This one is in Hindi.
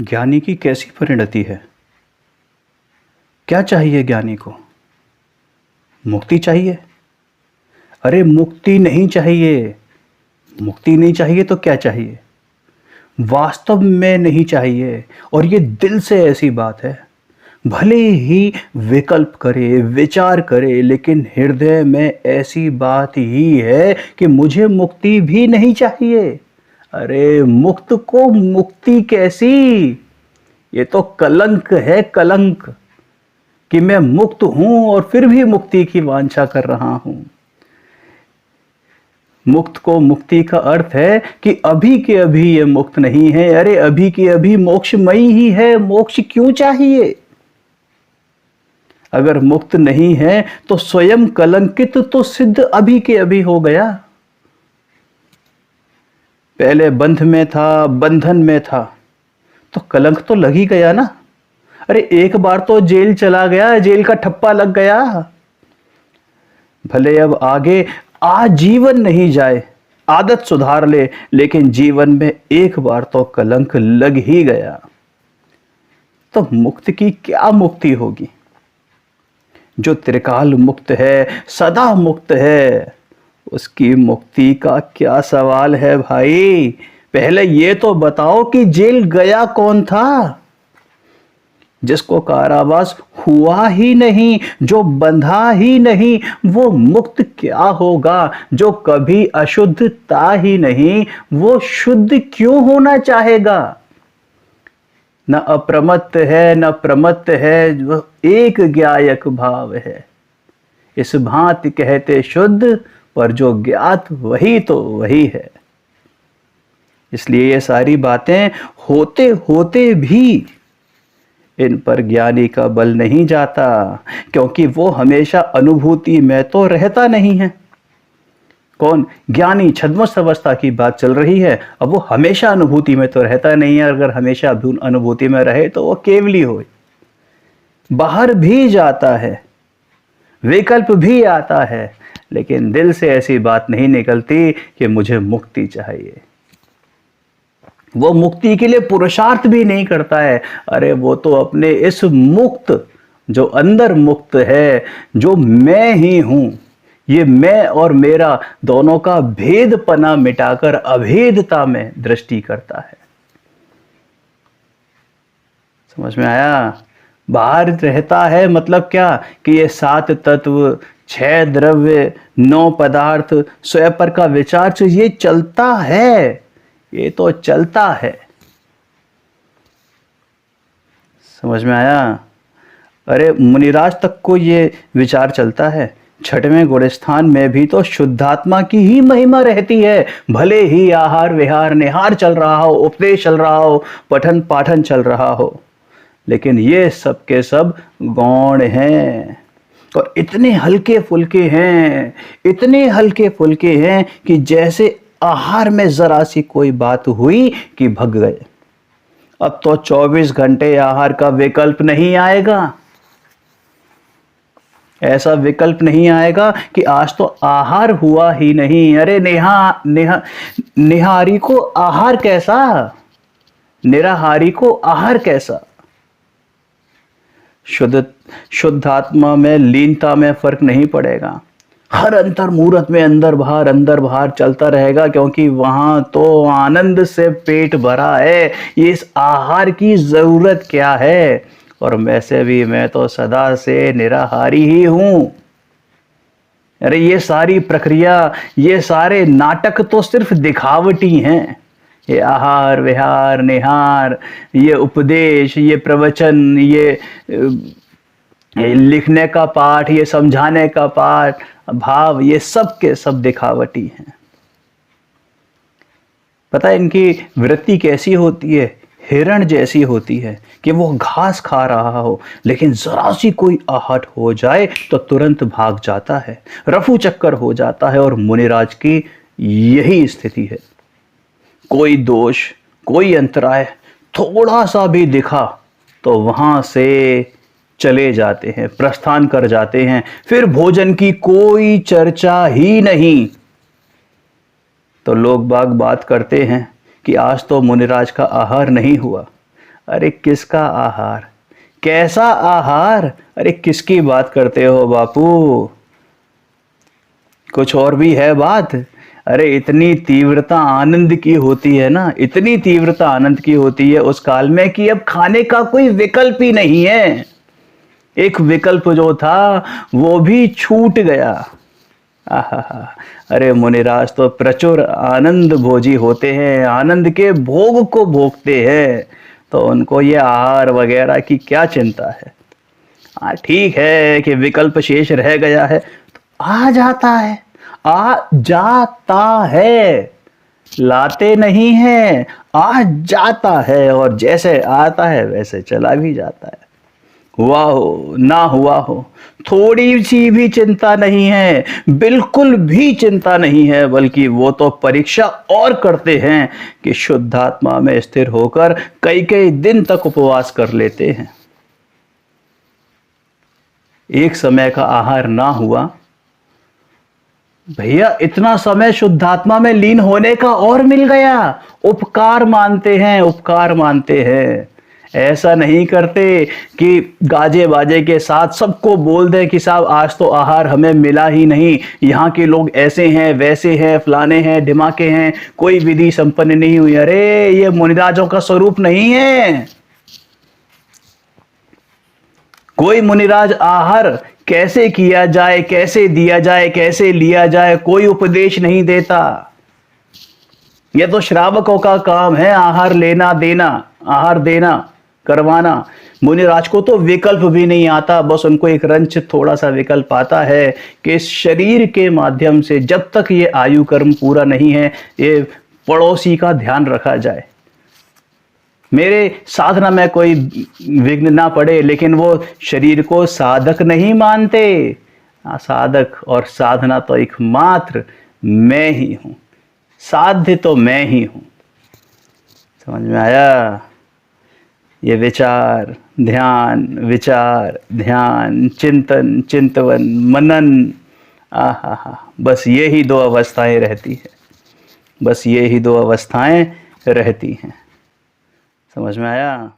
ज्ञानी की कैसी परिणति है? क्या चाहिए ज्ञानी को? मुक्ति चाहिए? अरे मुक्ति नहीं चाहिए। मुक्ति नहीं चाहिए तो क्या चाहिए? वास्तव में नहीं चाहिए। और ये दिल से ऐसी बात है। भले ही विकल्प करे, विचार करे, लेकिन हृदय में ऐसी बात ही है कि मुझे मुक्ति भी नहीं चाहिए। अरे मुक्त को मुक्ति कैसी? ये तो कलंक है, कलंक, कि मैं मुक्त हूं और फिर भी मुक्ति की वांछा कर रहा हूं। मुक्त को मुक्ति का अर्थ है कि अभी के अभी ये मुक्त नहीं है। अरे अभी के अभी मोक्षमयी ही है। मोक्ष क्यों चाहिए? अगर मुक्त नहीं है तो स्वयं कलंकित तो सिद्ध अभी के अभी हो गया। पहले बंध में था, बंधन में था, तो कलंक तो लग ही गया ना। अरे एक बार तो जेल चला गया, जेल का ठप्पा लग गया। भले अब आगे आजीवन नहीं जाए, आदत सुधार ले, लेकिन जीवन में एक बार तो कलंक लग ही गया। तो मुक्त की क्या मुक्ति होगी? जो त्रिकाल मुक्त है, सदा मुक्त है, उसकी मुक्ति का क्या सवाल है भाई? पहले ये तो बताओ कि जेल गया कौन था? जिसको कारावास हुआ ही नहीं, जो बंधा ही नहीं, वो मुक्त क्या होगा? जो कभी अशुद्धता ही नहीं, वो शुद्ध क्यों होना चाहेगा? न अप्रमत्त है, न प्रमत्त है, वो एक ज्ञायक भाव है। इस भांति कहते शुद्ध, पर जो ज्ञात वही तो वही है। इसलिए ये सारी बातें होते होते भी इन पर ज्ञानी का बल नहीं जाता, क्योंकि वो हमेशा अनुभूति में तो रहता नहीं है। कौन? ज्ञानी। छद्मस अवस्था की बात चल रही है। अब वो हमेशा अनुभूति में तो रहता नहीं है। अगर हमेशा अनुभूति में रहे तो वो केवली हो। बाहर भी जाता है, विकल्प भी आता है, लेकिन दिल से ऐसी बात नहीं निकलती कि मुझे मुक्ति चाहिए। वो मुक्ति के लिए पुरुषार्थ भी नहीं करता है। अरे वो तो अपने इस मुक्त, जो अंदर मुक्त है, जो मैं ही हूं, ये मैं और मेरा दोनों का भेदपना मिटाकर अभेदता में दृष्टि करता है। समझ में आया? बाहर रहता है मतलब क्या? कि ये 7 तत्व, 6 द्रव्य, 9 पदार्थ, स्वयं पर का विचार, जो ये चलता है, ये तो चलता है। समझ में आया? अरे मुनिराज तक को ये विचार चलता है। 6वें गुणस्थान में भी तो शुद्धात्मा की ही महिमा रहती है। भले ही आहार विहार निहार चल रहा हो, उपदेश चल रहा हो, पठन पाठन चल रहा हो, लेकिन ये सब के सब गौण हैं और इतने हल्के फुल्के हैं, इतने हल्के फुल्के हैं कि जैसे आहार में जरा सी कोई बात हुई कि भग गए। अब तो 24 घंटे आहार का विकल्प नहीं आएगा। ऐसा विकल्प नहीं आएगा कि आज तो आहार हुआ ही नहीं। अरे निहारी को आहार कैसा, निराहारी को आहार कैसा? शुद्धात्मा में, लीनता में फर्क नहीं पड़ेगा। हर अंतर मुहूर्त में अंदर बाहर चलता रहेगा, क्योंकि वहां तो आनंद से पेट भरा है। ये इस आहार की जरूरत क्या है? और वैसे भी मैं तो सदा से निराहारी ही हूं। अरे ये सारी प्रक्रिया, ये सारे नाटक तो सिर्फ दिखावटी हैं। ये आहार विहार निहार, ये उपदेश, ये प्रवचन, ये लिखने का पाठ, ये समझाने का पाठ, भाव, ये सब के सब दिखावटी हैं। पता है इनकी वृत्ति कैसी होती है? हिरण जैसी होती है कि वो घास खा रहा हो, लेकिन जरा सी कोई आहट हो जाए तो तुरंत भाग जाता है, रफू चक्कर हो जाता है। और मुनिराज की यही स्थिति है। कोई दोष, कोई अंतराय थोड़ा सा भी दिखा तो वहां से चले जाते हैं, प्रस्थान कर जाते हैं। फिर भोजन की कोई चर्चा ही नहीं। तो लोग बाग बात करते हैं कि आज तो मुनिराज का आहार नहीं हुआ। अरे किसका आहार, कैसा आहार, अरे किसकी बात करते हो बापू, कुछ और भी है बात। अरे इतनी तीव्रता आनंद की होती है ना, इतनी तीव्रता आनंद की होती है उस काल में कि अब खाने का कोई विकल्प ही नहीं है। एक विकल्प जो था वो भी छूट गया। आहा, अरे मुनिराज तो प्रचुर आनंद भोजी होते हैं, आनंद के भोग को भोगते हैं, तो उनको ये आहार वगैरह की क्या चिंता है। हाँ ठीक है कि विकल्प शेष रह गया है, तो आ जाता है, आ जाता है, लाते नहीं है, आ जाता है, और जैसे आता है वैसे चला भी जाता है। हुआ हो ना हुआ हो, थोड़ी सी भी चिंता नहीं है, बिल्कुल भी चिंता नहीं है, बल्कि वो तो परीक्षा और करते हैं कि शुद्धात्मा में स्थिर होकर कई कई दिन तक उपवास कर लेते हैं। एक समय का आहार ना हुआ, भैया इतना समय शुद्धात्मा में लीन होने का और मिल गया, उपकार मानते हैं, उपकार मानते हैं। ऐसा नहीं करते कि गाजे बाजे के साथ सबको बोल दें कि साहब आज तो आहार हमें मिला ही नहीं, यहाँ के लोग ऐसे हैं वैसे हैं फलाने हैं ढिमाके हैं, कोई विधि संपन्न नहीं हुई। अरे ये मुनिराजों का स्वरूप नहीं है। कोई मुनिराज आहार कैसे किया जाए, कैसे दिया जाए, कैसे लिया जाए, कोई उपदेश नहीं देता। यह तो श्रावकों का काम है, आहार लेना देना, आहार देना करवाना। मुनिराज को तो विकल्प भी नहीं आता, बस उनको एक रंच थोड़ा सा विकल्प आता है कि इस शरीर के माध्यम से जब तक ये आयु कर्म पूरा नहीं है, ये पड़ोसी का ध्यान रखा जाए, मेरे साधना में कोई विघ्न ना पड़े। लेकिन वो शरीर को साधक नहीं मानते। साधक और साधना तो एकमात्र मैं ही हूं, साध्य तो मैं ही हूं। समझ में आया? ये विचार ध्यान, विचार ध्यान, चिंतन चिंतवन मनन, आहा, बस ये ही दो अवस्थाएं रहती है, बस ये ही दो अवस्थाएं रहती हैं। समझ में आया?